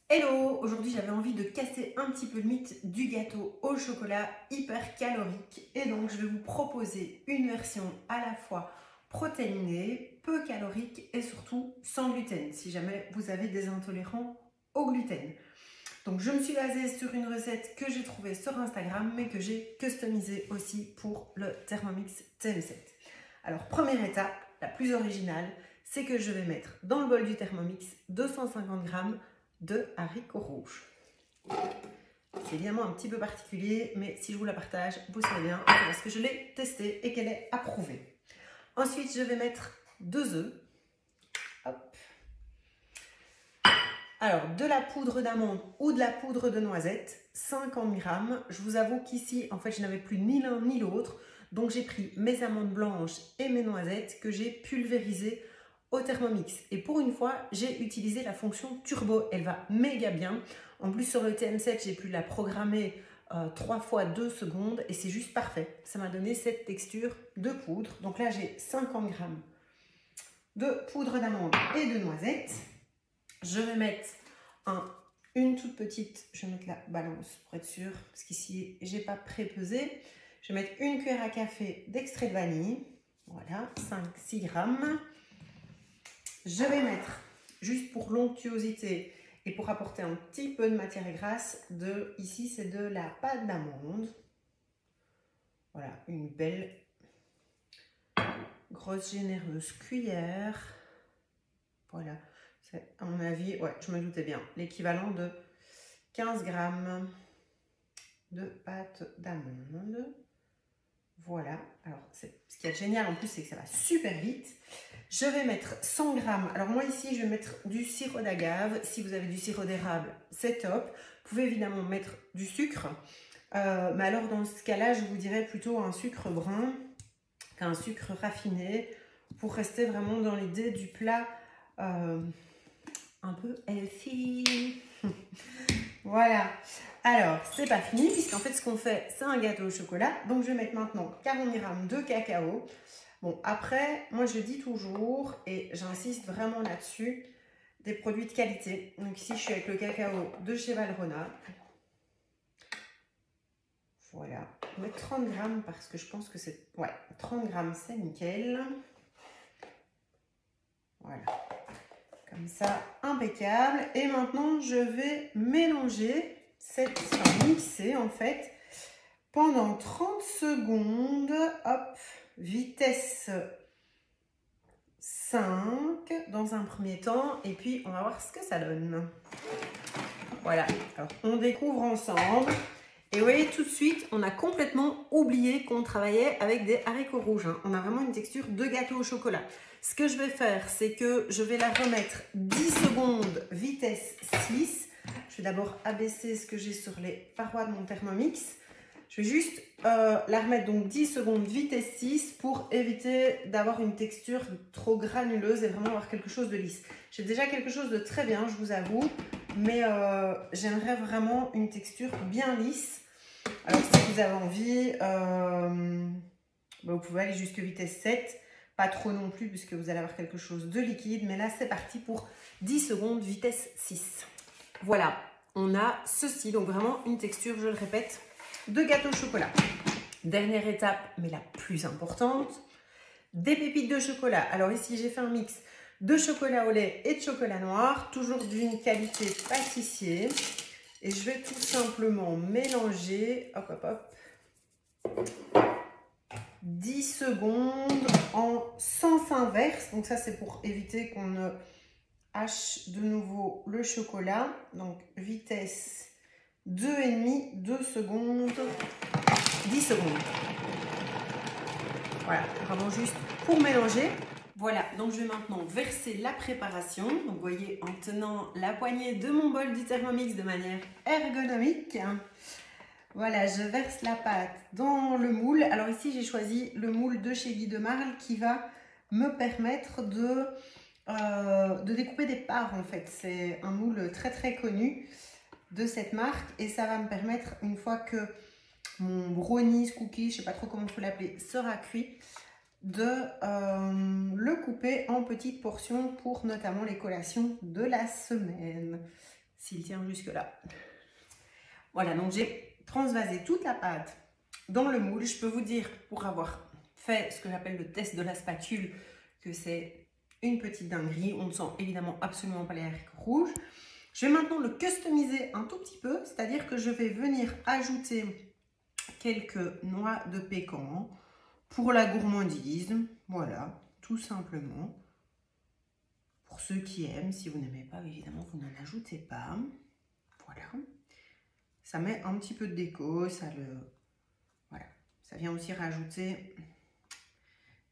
Hello! Aujourd'hui j'avais envie de casser un petit peu le mythe du gâteau au chocolat hyper calorique et donc je vais vous proposer une version à la fois protéinée, peu calorique et surtout sans gluten si jamais vous avez des intolérants au gluten. Donc je me suis basée sur une recette que j'ai trouvée sur Instagram mais que j'ai customisée aussi pour le Thermomix TM7. Alors première étape, la plus originale, c'est que je vais mettre dans le bol du Thermomix 250 g de haricots rouges. C'est évidemment un petit peu particulier, mais si je vous la partage, vous savez bien parce que je l'ai testée et qu'elle est approuvée. Ensuite, je vais mettre 2 œufs. Hop. Alors, de la poudre d'amande ou de la poudre de noisette, 50 g. Je vous avoue qu'ici, en fait, je n'avais plus ni l'un ni l'autre. Donc, j'ai pris mes amandes blanches et mes noisettes que j'ai pulvérisées au Thermomix. Et pour une fois, j'ai utilisé la fonction turbo. Elle va méga bien. En plus, sur le TM7, j'ai pu la programmer 3 fois 2 secondes et c'est juste parfait. Ça m'a donné cette texture de poudre. Donc là, j'ai 50 g de poudre d'amande et de noisettes. Je vais mettre une toute petite, je vais mettre la balance pour être sûre, parce qu'ici, je n'ai pas pré-pesé. Je vais mettre une cuillère à café d'extrait de vanille. Voilà, 5-6 g. Je vais mettre, juste pour l'onctuosité et pour apporter un petit peu de matière grasse, ici c'est de la pâte d'amande. Voilà, une belle, grosse, généreuse cuillère. Voilà, c'est à mon avis, ouais, je me doutais bien, l'équivalent de 15 g de pâte d'amande. Voilà, alors ce qui est génial en plus, c'est que ça va super vite. Je vais mettre 100 g. Alors moi ici, je vais mettre du sirop d'agave. Si vous avez du sirop d'érable, c'est top. Vous pouvez évidemment mettre du sucre. Mais alors dans ce cas-là, je vous dirais plutôt un sucre brun qu'un sucre raffiné pour rester vraiment dans l'idée du plat un peu healthy. Voilà. Alors, c'est pas fini puisqu'en fait, ce qu'on fait, c'est un gâteau au chocolat. Donc, je vais mettre maintenant 40 g de cacao. Bon, après, moi, je dis toujours, et j'insiste vraiment là-dessus, des produits de qualité. Donc, ici, je suis avec le cacao de chez Valrhona. Voilà. Je vais mettre 30 g parce que je pense que c'est... Ouais, 30 g, c'est nickel. Voilà. Comme ça, impeccable. Et maintenant, je vais mélanger mixer en fait pendant 30 secondes. Hop, vitesse 5 dans un premier temps. Et puis, on va voir ce que ça donne. Voilà, alors on découvre ensemble. Et vous voyez, tout de suite, on a complètement oublié qu'on travaillait avec des haricots rouges. On a vraiment une texture de gâteau au chocolat. Ce que je vais faire, c'est que je vais la remettre 10 secondes, vitesse 6. Je vais d'abord abaisser ce que j'ai sur les parois de mon Thermomix. Je vais juste la remettre donc 10 secondes, vitesse 6 pour éviter d'avoir une texture trop granuleuse et vraiment avoir quelque chose de lisse. J'ai déjà quelque chose de très bien, je vous avoue, mais j'aimerais vraiment une texture bien lisse. Alors si vous avez envie, vous pouvez aller jusqu'à vitesse 7. Pas trop non plus puisque vous allez avoir quelque chose de liquide. Mais là, c'est parti pour 10 secondes, vitesse 6. Voilà, on a ceci. Donc vraiment une texture, je le répète, de gâteau au chocolat. Dernière étape, mais la plus importante, des pépites de chocolat. Alors ici, j'ai fait un mix de chocolat au lait et de chocolat noir, toujours d'une qualité pâtissier. Et je vais tout simplement mélanger, hop, hop, hop, 10 secondes en sens inverse. Donc ça, c'est pour éviter qu'on ne hache de nouveau le chocolat. Donc vitesse 2,5, 2 secondes, 10 secondes. Voilà, vraiment juste pour mélanger. Voilà, donc je vais maintenant verser la préparation. Donc vous voyez, en tenant la poignée de mon bol du Thermomix de manière ergonomique. Voilà, je verse la pâte dans le moule. Alors ici, j'ai choisi le moule de chez Guy de Marle qui va me permettre de découper des parts en fait. C'est un moule très très connu de cette marque et ça va me permettre, une fois que mon brownies, cookie, je ne sais pas trop comment il faut l'appeler, sera cuit, de le couper en petites portions pour notamment les collations de la semaine. s'il tient jusque là. Voilà, donc j'ai transvasé toute la pâte dans le moule. Je peux vous dire, pour avoir fait ce que j'appelle le test de la spatule, que c'est une petite dinguerie. On ne sent évidemment absolument pas les haricots rouges. Je vais maintenant le customiser un tout petit peu, c'est-à-dire que je vais venir ajouter quelques noix de pécan pour la gourmandise. Voilà, tout simplement. Pour ceux qui aiment, si vous n'aimez pas, évidemment, vous n'en ajoutez pas. Voilà. Ça met un petit peu de déco, voilà. Ça vient aussi rajouter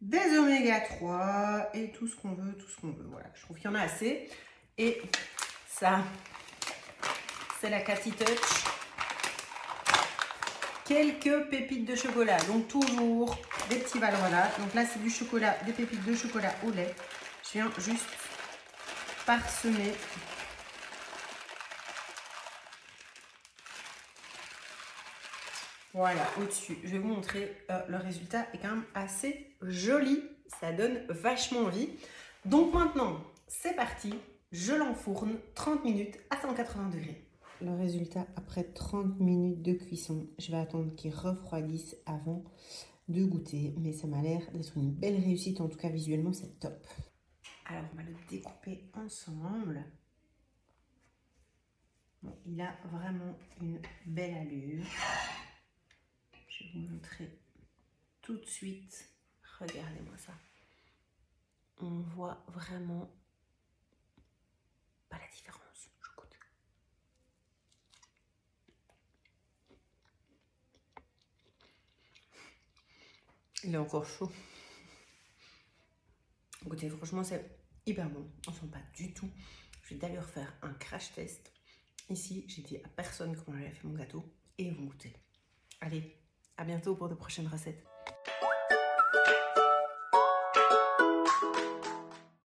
des oméga 3 et tout ce qu'on veut, Voilà, je trouve qu'il y en a assez. Et ça, c'est la Cathy Touch. Quelques pépites de chocolat, donc toujours des petits valrona. Donc là, c'est du chocolat, des pépites de chocolat au lait. Je viens juste parsemer. Voilà, au-dessus. Je vais vous montrer, le résultat est quand même assez joli. Ça donne vachement envie. Donc maintenant, c'est parti. Je l'enfourne 30 minutes à 180 degrés. Le résultat après 30 minutes de cuisson. Je vais attendre qu'il refroidisse avant de goûter. Mais ça m'a l'air d'être une belle réussite. En tout cas, visuellement, c'est top. Alors, on va le découper ensemble. Bon, il a vraiment une belle allure. Je vais vous montrer tout de suite. Regardez-moi ça. On voit vraiment pas la différence. Je goûte. Il est encore chaud. Écoutez, franchement, c'est hyper bon. On ne sent pas du tout. Je vais d'ailleurs faire un crash test. Ici, j'ai dit à personne comment j'avais fait mon gâteau. Et vous goûtez. Allez, à bientôt pour de prochaines recettes.